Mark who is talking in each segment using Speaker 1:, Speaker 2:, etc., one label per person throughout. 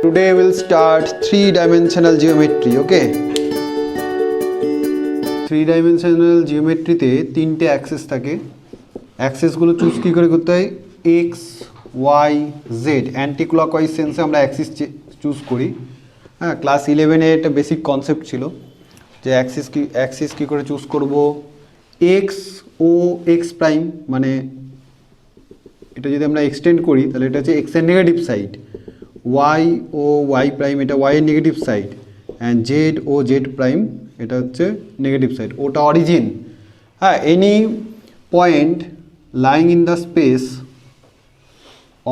Speaker 1: Today we'll start three-dimensional geometry, okay? Three-dimensional geometry তে তিনটে Axis থাকে। অ্যাক্সিসগুলো চুজ কি করে করতে হয়? x, y, z anti clockwise সেন্সে আমরা অ্যাক্সিস চুজ করি। হ্যাঁ, ক্লাস 11-এ একটা বেসিক কনসেপ্ট ছিল যে অ্যাক্সিস কি করে চুজ করব। x ও x প্রাইম, মানে এটা যদি আমরা এক্সটেন্ড করি তাহলে এটা হচ্ছে x এর নেগেটিভ সাইড, y ও y প্রাইম এটা y এর নেগেটিভ সাইড, অ্যান্ড z ও z প্রাইম এটা হচ্ছে নেগেটিভ সাইড, ওটা অরিজিন। হ্যাঁ, any point lying in the space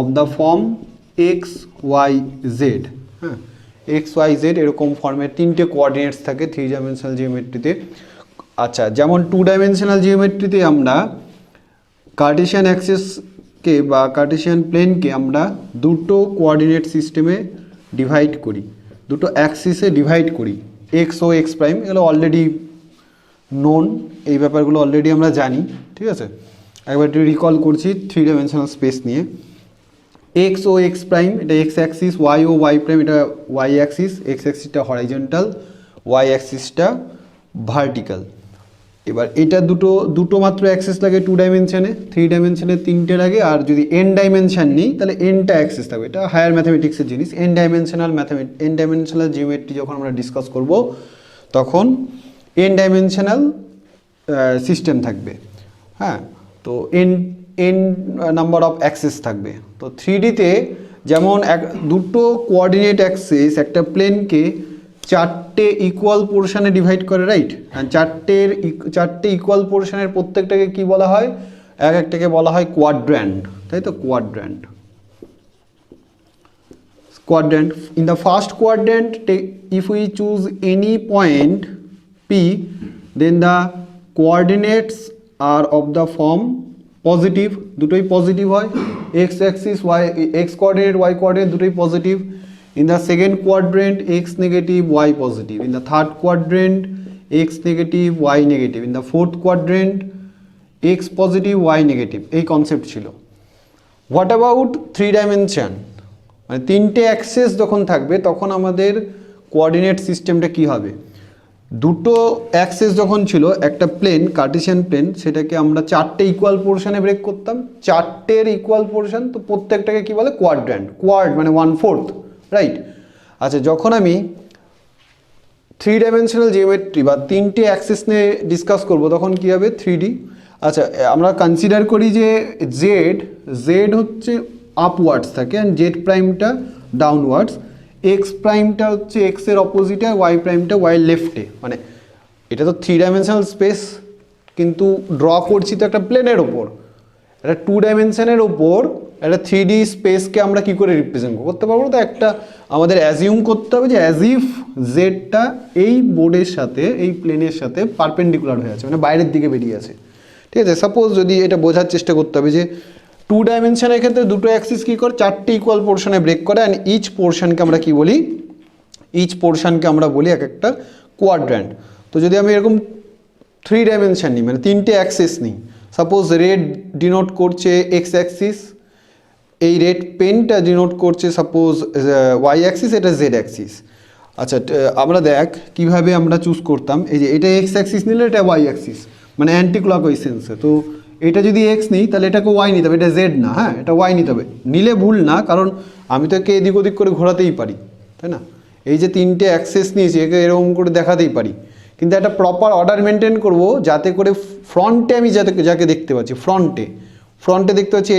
Speaker 1: of the form x y z. হ্যাঁ, এক্স ওয়াই জেড এরকম ফর্মের তিনটে কোঅর্ডিনেটস থাকে থ্রি ডাইমেনশনাল জিওমেট্রিতে। আচ্ছা, যেমন টু ডাইমেনশনাল জিওমেট্রিতে আমরা কার্টেশিয়ান অ্যাক্সিসকে বা কার্টেশিয়ান প্লেনকে আমরা দুটো কোঅর্ডিনেট সিস্টেমে ডিভাইড করি, দুটো অ্যাক্সিসে ডিভাইড করি, এক্স ও এক্স প্রাইম। এগুলো অলরেডি নোন, এই ব্যাপারগুলো অলরেডি আমরা জানি, ঠিক আছে। একবার একটু রিকল করছি থ্রি ডাইমেনশনাল স্পেস নিয়ে। এক্স ও এক্স প্রাইম এটা এক্স অ্যাক্সিস, ওয়াই ও ওয়াই প্রাইম এটা ওয়াই অ্যাক্সিস, এক্স অ্যাক্সিসটা হরাইজন্টাল, ওয়াই অ্যাক্সিসটা ভার্টিক্যাল। এবার এটা দুটো মাত্র অ্যাক্সিস লাগে টু ডাইমেনশানে, থ্রি ডাইমেনশানে তিনটে লাগে, আর যদি এন ডাইমেনশান নিই তাহলে এনটা অ্যাক্সিস থাকবে। এটা হায়ার ম্যাথামেটিক্সের জিনিস। এন ডাইমেনশনাল জিওমেট্রি যখন আমরা ডিসকাস করব তখন এন ডাইমেনশনাল সিস্টেম থাকবে। হ্যাঁ, তো এন নাম্বার অফ অ্যাক্সিস থাকবে। তো থ্রি ডিতে যেমন দুটো কোঅর্ডিনেট অ্যাক্সিস একটা প্লেনকে চারটে ইকুয়াল পোর্শনে ডিভাইড করে, রাইট? অ্যান্ড চারটে ইকুয়াল পোর্শনের প্রত্যেকটাকে কি বলা হয়? এক একটাকে বলা হয় কোয়াড্র্যান্ট, তাই তো? Quadrant. In the first quadrant, if we choose any point P, then the coordinates are of the form positive, দুটোই পজিটিভ হয়। x axis y, x coordinate y coordinate দুটোই positive. In the second quadrant x negative y positive, in the third quadrant x negative y negative, in the fourth quadrant x positive y negative, এই concept ছিল। What about three dimension? মানে তিনটে Axis যখন থাকবে তখন আমাদের coordinate সিস্টেমটা কি হবে? দুটো অ্যাক্সিস যখন ছিল একটা প্লেন, কার্টেশিয়ান প্লেন, সেটাকে আমরা চারটে ইকুয়াল পোর্শনে ব্রেক করতাম, চারটের ইকুয়াল পোর্শন, তো প্রত্যেকটাকে কি বলে? কোয়াড্র্যান্ট। কোয়াড মানে 1/4, রাইট? আচ্ছা, যখন আমি থ্রি ডাইমেনশনাল জিওমেট্রি বা তিনটে অ্যাক্সিস নিয়ে ডিসকাস করব তখন কি হবে? 3D। আচ্ছা, আমরা কনসিডার করি যে জেড হচ্ছে আপওয়ার্ডস থাকে অ্যান্ড জেড প্রাইমটা ডাউনওয়ার্ডস, এক্স প্রাইমটা হচ্ছে এক্স এর অপোজিটে, ওয়াই প্রাইমটা ওয়াই লেফটে। মানে এটা তো থ্রি ডাইমেনশনাল স্পেস, কিন্তু ড্র করছি তো একটা প্লেনের ওপর। একটা টু ডাইমেনশনের ওপর একটা 3D স্পেসকে আমরা কি করে রিপ্রেজেন্ট করতে পারবো? তো একটা আমাদের অ্যাজিউম করতে হবে যে অ্যাজ ইফ জেডটা এই বোর্ডের সাথে, এই প্লেনের সাথে পারপেন্ডিকুলার হয়ে আছে, মানে বাইরের দিকে বেরিয়ে আছে, ঠিক আছে। সাপোজ যদি এটা বোঝার চেষ্টা করতে হবে যে টু ডাইমেনশনের ক্ষেত্রে দুটো অ্যাক্সিস কী করে? চারটে ইকুয়াল পোর্শনে ব্রেক করে, অ্যান্ড ইচ পোর্শনকে আমরা কি বলি? ইচ পোর্শনকে আমরা বলি এক একটা কোয়াড্র্যান্ট। তো যদি আমি এরকম থ্রি ডাইমেনশন নিই, মানে তিনটে অ্যাক্সিস নিই, সাপোজ রেড ডিনোট করছে এক্স অ্যাক্সিস, এই রেড পেনটা ডিনোট করছে সাপোজ ওয়াই অ্যাক্সিস, এটা জেড অ্যাক্সিস। আচ্ছা, আমরা দেখ কীভাবে আমরা চুজ করতাম। এই যে এটা এক্স অ্যাক্সিস নিলে এটা ওয়াই অ্যাক্সিস, মানে অ্যান্টি ক্লকওয়াইজ সেন্সে। তো এটা যদি এক্স নিই তাহলে এটাকে ওয়াই নিতে হবে, এটা জেড না। হ্যাঁ, এটা ওয়াই নিতে হবে। নিলে ভুল না, কারণ আমি তো একে এদিক ওদিক করে ঘোরাতেই পারি, তাই না? এই যে তিনটে অ্যাক্সেস নিয়েছি, একে এরকম করে দেখাতেই পারি, কিন্তু একটা প্রপার অর্ডার মেনটেন করব যাতে করে ফ্রন্টে আমি যাকে দেখতে পাচ্ছি, ফ্রন্টে দেখতে পাচ্ছি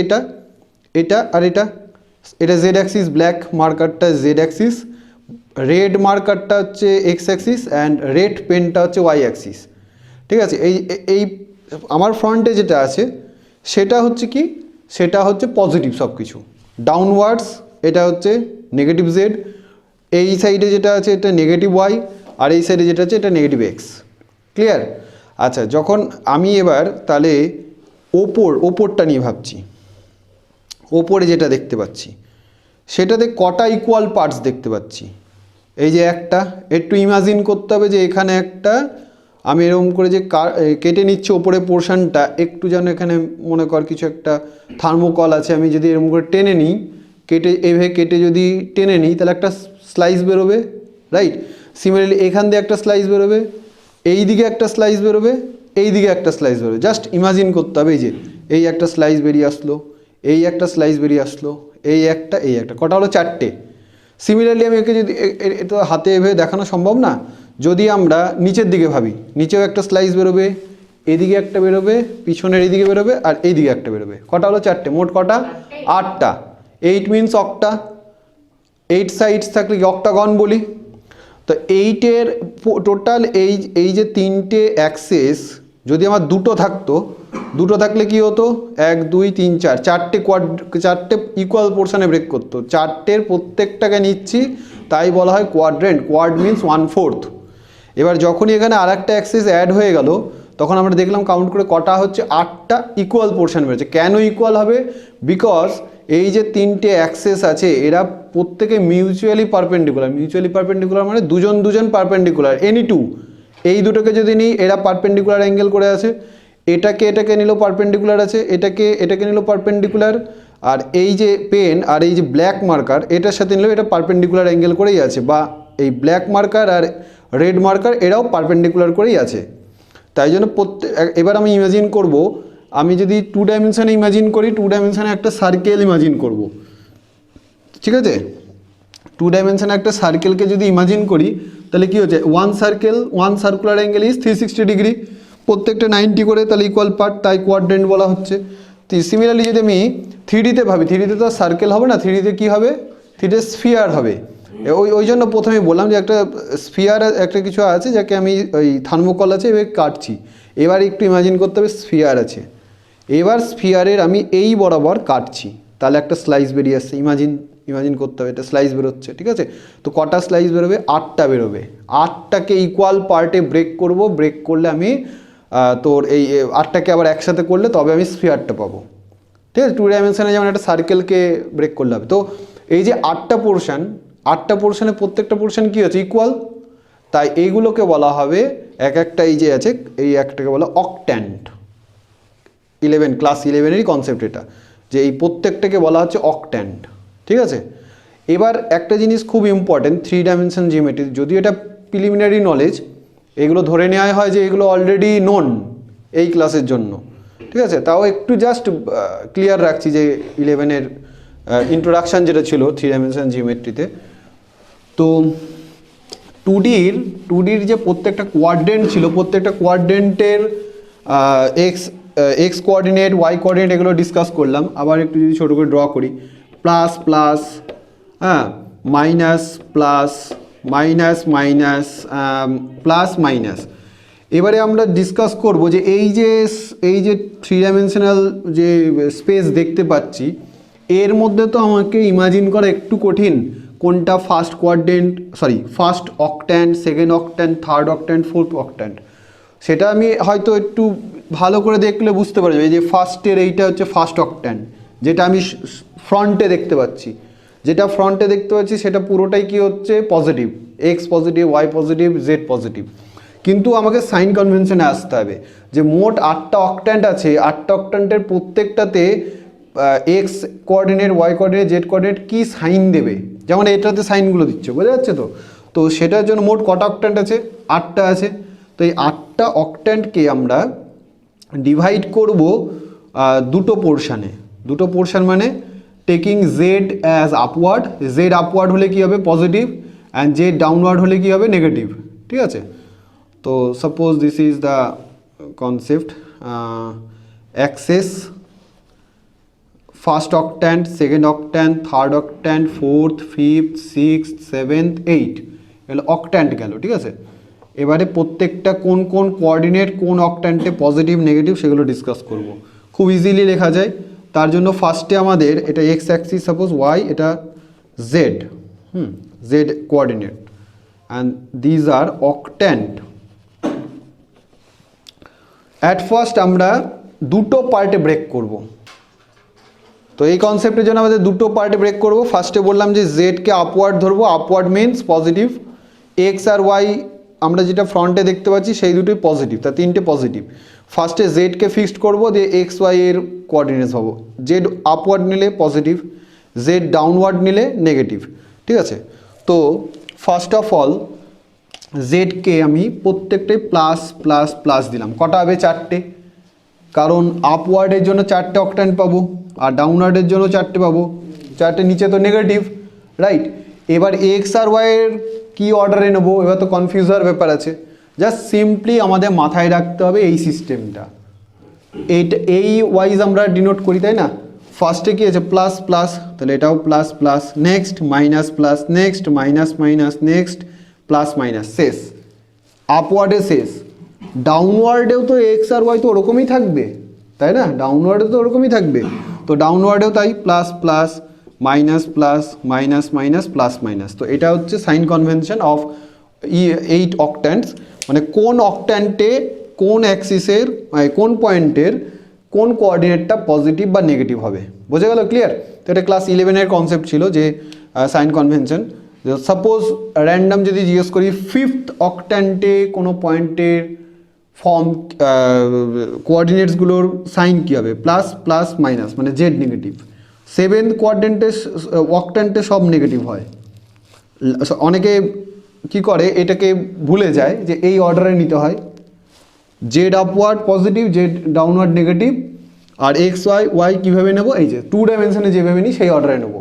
Speaker 1: এটা আর এটা জেড অ্যাক্সিস, ব্ল্যাক মার্কারটা জেড অ্যাক্সিস, রেড মার্কারটা হচ্ছে এক্স অ্যাক্সিস, অ্যান্ড রেড পেনটা হচ্ছে ওয়াই অ্যাক্সিস, ঠিক আছে। এই আমার ফ্রন্টে যেটা আছে সেটা হচ্ছে কি? সেটা হচ্ছে পজিটিভ সব কিছু, ডাউনওয়ার্ডস এটা হচ্ছে নেগেটিভ জেড, এই সাইডে যেটা আছে এটা নেগেটিভ ওয়াই, আর এই সাইডে যেটা আছে এটা নেগেটিভ এক্স। ক্লিয়ার? আচ্ছা, যখন আমি এবার তাহলে ওপরটা নিয়ে ভাবছি, ওপরে যেটা দেখতে পাচ্ছি সেটাতে কটা ইকুয়াল পার্টস দেখতে পাচ্ছি? এই যে একটা, একটু ইমাজিন করতে হবে যে এখানে একটা আমি এরকম করে যে কেটে নিচ্ছি ওপরে পোর্শনটা, একটু যেন এখানে মনে কর কিছু একটা থার্মোকল আছে, আমি যদি এরকম করে টেনে নিই কেটে এইভাবে কেটে যদি টেনে নিই তাহলে একটা স্লাইস বেরোবে, রাইট? সিমিলারলি এখান দিয়ে একটা স্লাইস বেরোবে, এই দিকে একটা স্লাইস বেরোবে, এই দিকে একটা স্লাইস বেরোবে। জাস্ট ইমাজিন করতে হবে, এই যে এই একটা স্লাইস বেরিয়ে আসলো, এই একটা স্লাইস বেরিয়ে আসলো, এই একটা, এই একটা, কটা হলো? চারটে। সিমিলারলি আমি একে যদি এটা হাতে এভাবে দেখানো সম্ভব না, যদি আমরা নিচের দিকে ভাবি, নিচেও একটা স্লাইস বেরোবে, এদিকে একটা বেরোবে, পিছনের এইদিকে বেরোবে, আর এইদিকে একটা বেরোবে। কটা হলো? চারটে। মোট কটা? 8টা। 8 মিনস অক্টা। 8 সাইডস থাকলে কি অক্টাগন বলি। তো 8-এর টোটাল এই যে 3টে অ্যাক্সেস যদি আমার দুটো থাকতো, দুটো থাকলে কি হতো? 1 2 3 4, চারটে ইকুয়াল পোর্শনে ব্রেক করতো। চারটের প্রত্যেকটাকে নিচ্ছি, তাই বলা হয় কোয়াড্রেন্ট। Quad means 1/4। এবার যখনই এখানে আর একটা অ্যাক্সেস অ্যাড হয়ে গেল, তখন আমরা দেখলাম কাউন্ট করে কটা হচ্ছে? 8টা ইকুয়াল পোর্শন বেরোচ্ছে। কেন ইকুয়াল হবে? বিকজ এই যে 3টে অ্যাক্সেস আছে এরা প্রত্যেকে মিউচুয়ালি পারপেন্ডিকুলার। মিউচুয়ালি পারপেন্ডিকুলার মানে দুজন দুজন পারপেন্ডিকুলার, এনি টু। এই দুটোকে যদি নিই, এরা পারপেন্ডিকুলার অ্যাঙ্গেল করে আছে। এটাকে নিল পারপেন্ডিকুলার আছে, এটাকে নিল পারপেন্ডিকুলার। আর এই যে পেন আর এই যে ব্ল্যাক মার্কার এটার সাথে নিল, এটা পারপেন্ডিকুলার অ্যাঙ্গেল করেই আছে। বা এই ব্ল্যাক মার্কার আর রেড মার্কার এরাও পারপেন্ডিকুলার করেই আছে। তাই জন্য এবার আমি ইমাজিন করব, আমি যদি 2 ডাইমেনশনে ইমাজিন করি, 2 ডাইমেনশনে একটা সার্কেল ইমাজিন করব, ঠিক আছে? 2 ডাইমেনশনে একটা সার্কেলকে যদি ইমাজিন করি, তাহলে কি হচ্ছে? One circular angle is 360 degree, প্রত্যেকটা 90 করে, তাহলে ইকুয়াল পার্ট, তাই কোয়াড্রেন্ট বলা হচ্ছে। তো সিমিলারলি যদি আমি 3Dতে ভাবি, 3Dতে তো সার্কেল হবে না, 3Dতে কী হবে? 3Dতে স্ফিয়ার হবে। ওই জন্য প্রথমে বললাম যে একটা স্ফিয়ার একটা কিছু আছে, যাকে আমি ওই থার্মোকল আছে এবার কাটছি। এবার একটু ইমাজিন করতে হবে স্ফিয়ার আছে, এবার স্ফিয়ারের আমি এই বরাবর কাটছি, তাহলে একটা স্লাইস বেরিয়ে আসছে। ইমাজিন করতে হবে, এটা স্লাইস বেরোচ্ছে, ঠিক আছে? তো কটা স্লাইস বেরোবে? 8টা বেরোবে। 8টাকে ইকুয়াল পার্টে ব্রেক করব, ব্রেক করলে আমি তোর এই 8টাকে আবার একসাথে করলে তবে আমি স্ফিয়ারটা পাবো, ঠিক আছে? 2 ডাইমেনশনে যেমন একটা সার্কেলকে ব্রেক করলে হবে। তো এই যে 8টা পোর্শনে প্রত্যেকটা পোর্শন কী হচ্ছে? ইকুয়াল। তাই এইগুলোকে বলা হবে একটা, এই যে আছে এই একটাকে বলা অকট্যান্ট। ক্লাস 11-এরই কনসেপ্ট এটা, যে এই প্রত্যেকটাকে বলা হচ্ছে অকট্যান্ট, ঠিক আছে? এবার একটা জিনিস খুব ইম্পর্টেন্ট, 3 ডাইমেনশন জিওমেট্রি, যদিও এটা প্রিলিমিনারি নলেজ, এগুলো ধরে নেওয়া হয় যে এগুলো অলরেডি নোন এই ক্লাসের জন্য, ঠিক আছে? তাও একটু জাস্ট ক্লিয়ার রাখছি যে 11-এর ইন্ট্রোডাকশান যেটা ছিল 3 ডাইমেনশন জিওমেট্রিতে। তো 2Dর যে প্রত্যেকটা কোয়াড্রেন্ট ছিল, প্রত্যেকটা কোয়াড্রেন্টের এক্স কোঅর্ডিনেট, ওয়াই কোঅর্ডিনেট এগুলো ডিসকাস করলাম। আবার একটু যদি ছোটো করে ড্র করি, প্লাস প্লাস, হ্যাঁ, minus plus, minus minus, plus minus. এবারে আমরা ডিসকাস করব যে এই যে 3 ডাইমেনশনাল যে স্পেস দেখতে পাচ্ছি, এর মধ্যে তো আমাকে ইমাজিন করা একটু কঠিন কোনটা first octant, second octant, third octant, fourth অক্ট্যান্ট। সেটা আমি হয়তো একটু ভালো করে দেখলে বুঝতে পারবো। এই যে ফার্স্টের এইটা হচ্ছে ফার্স্ট অক্ট্যান্ট, যেটা আমি ফ্রন্টে দেখতে পাচ্ছি, সেটা পুরোটাই কি হচ্ছে? Positive, x positive, y positive, z positive. কিন্তু আমাকে সাইন কনভেনশনে আসতে হবে যে মোট 8টা অক্ট্যান্ট আছে, 8টা অক্ট্যান্টের প্রত্যেকটাতে x coordinate, y coordinate, z coordinate কী সাইন দেবে, যেমন এটাতে সাইনগুলো দিচ্ছে, বোঝা যাচ্ছে তো? তো সেটার জন্য মোট কটা অক্ট্যান্ট আছে? 8টা আছে। তো এই 8টা অক্ট্যান্টকে আমরা ডিভাইড করব দুটো পোর্শন, মানে taking Z as upward, Z upward হলে কী হবে? পজিটিভ, অ্যান্ড জেড ডাউনওয়ার্ড হলে কী হবে? নেগেটিভ, ঠিক আছে? তো suppose this is the concept, axes, first octant, second octant, third octant, fourth, fifth, sixth, seventh, 8 এগুলো অক্ট্যান্ট গেল, ঠিক আছে? এবারে প্রত্যেকটা কোন কোঅর্ডিনেট কোন অক্ট্যান্টে পজিটিভ নেগেটিভ সেগুলো ডিসকাস করব। খুব ইজিলি লেখা যায়। তার জন্য ফার্স্টে আমাদের এটা এক্স অ্যাক্সিস, সাপোজ ওয়াই, এটা z, z coordinate, and these are octant. At first আমরা দুটো পার্টে ব্রেক করব। তো এই কনসেপ্টের জন্য আমাদের দুটো পার্টে ব্রেক করব। ফার্স্টে বললাম যে জেডকে আপওয়ার্ড ধরবো, আপওয়ার্ড মিনস পজিটিভ। এক্স আর ওয়াই আমরা যেটা ফ্রন্টে দেখতে পাচ্ছি সেই দুটোই পজিটিভ, তা 3টে পজিটিভ। ফার্স্টে জেডকে ফিক্সড করবো, দিয়ে এক্স ওয়াই এর কোঅর্ডিনেটস পাবো। জেড আপওয়ার্ড নিলে পজিটিভ, জেড ডাউনওয়ার্ড নিলে নেগেটিভ, ঠিক আছে। তো ফার্স্ট অফ অল জেডকে আমি প্রত্যেকটাই প্লাস প্লাস প্লাস দিলাম। কটা হবে? 4টে, কারণ আপওয়ার্ডের জন্য 4টে অক্ট্যান্ট পাবো আর ডাউনওয়ার্ডের জন্য 4টে পাবো। 4টে নিচে তো নেগেটিভ, রাইট। এবার এক্স আর ওয়াইয়ের কী অর্ডারে নেবো, এবার তো কনফিউজ হওয়ার ব্যাপার আছে। জাস্ট সিম্পলি আমাদের মাথায় রাখতে হবে এই সিস্টেমটা, এইটা এই ওয়াইজ আমরা ডিনোট করি, তাই না? ফার্স্টে কী আছে? প্লাস প্লাস, তাহলে এটাও plus plus, next minus plus, next minus minus, next plus minus, শেষ আপওয়ার্ডে শেষ। ডাউনওয়ার্ডেও তো এক্স আর ওয়াই তো ওরকমই থাকবে, তাই না? ডাউনওয়ার্ডে তো ওরকমই থাকবে, তো ডাউনওয়ার্ডেও তাই plus plus minus plus minus minus plus minus. তো এটা হচ্ছে সাইন কনভেনশন অফ 8 অক্ট্যান্টস, মানে কোন অক্ট্যান্টে কোন অ্যাক্সিসের কোন পয়েন্টের কোন কোঅর্ডিনেটটা পজিটিভ বা নেগেটিভ হবে। বোঝা গেল? ক্লিয়ার? তো এটা ক্লাস 11-এর কনসেপ্ট ছিল যে সাইন কনভেনশন। সাপোজ র্যান্ডাম যদি জিজ্ঞেস করি 5th অক্ট্যান্টে কোনো পয়েন্টের ফর্ম কোঅর্ডিনেটসগুলোর সাইন কী হবে? প্লাস প্লাস মাইনাস, মানে জেড নেগেটিভ। 7th কোয়াড্রেন্টে অক্ট্যান্টে সব নেগেটিভ হয়। অনেকে কি করে, এটাকে ভুলে যায় যে এই অর্ডারে নিতে হয়, z upward positive, z downward negative, আর এক্স ওয়াই ওয়াই কীভাবে নেবো, এই যে 2 ডাইমেনশনে যেভাবে নিই সেই অর্ডারে নেবো।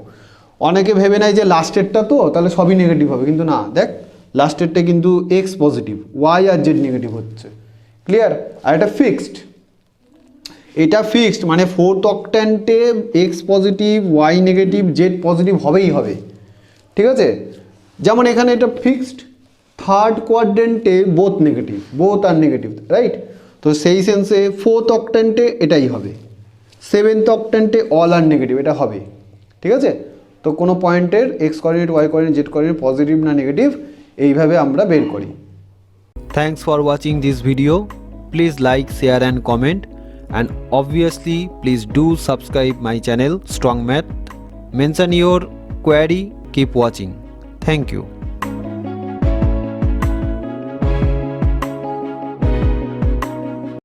Speaker 1: অনেকে ভেবে নেয় যে লাস্টেরটা তো তাহলে সবই নেগেটিভ হবে, কিন্তু না, দেখ লাস্টেরটা কিন্তু এক্স পজিটিভ, ওয়াই আর জেড নেগেটিভ হচ্ছে। ক্লিয়ার? আর এটা ফিক্সড, এটা ফিক্সড, মানে 4th অক্ট্যান্টে x positive, y negative, z positive হবেই হবে, ঠিক আছে? যেমন এখানে এটা ফিক্সড, 3rd কোয়াড্রেন্টে বোথ নেগেটিভ, বোথ আর নেগেটিভ, রাইট? তো সেই সেন্সে 4th অক্ট্যান্টে এটাই হবে, 7th অক্ট্যান্টে অল আর নেগেটিভ, এটা হবে, ঠিক আছে? তো কোনো পয়েন্টের x coordinate, y coordinate, z coordinate positive না নেগেটিভ, এইভাবে আমরা বের করি।
Speaker 2: Thanks for watching this video. Please like, share and comment, and obviously please do subscribe my channel Strong Math. Mention your query, keep watching. Thank you.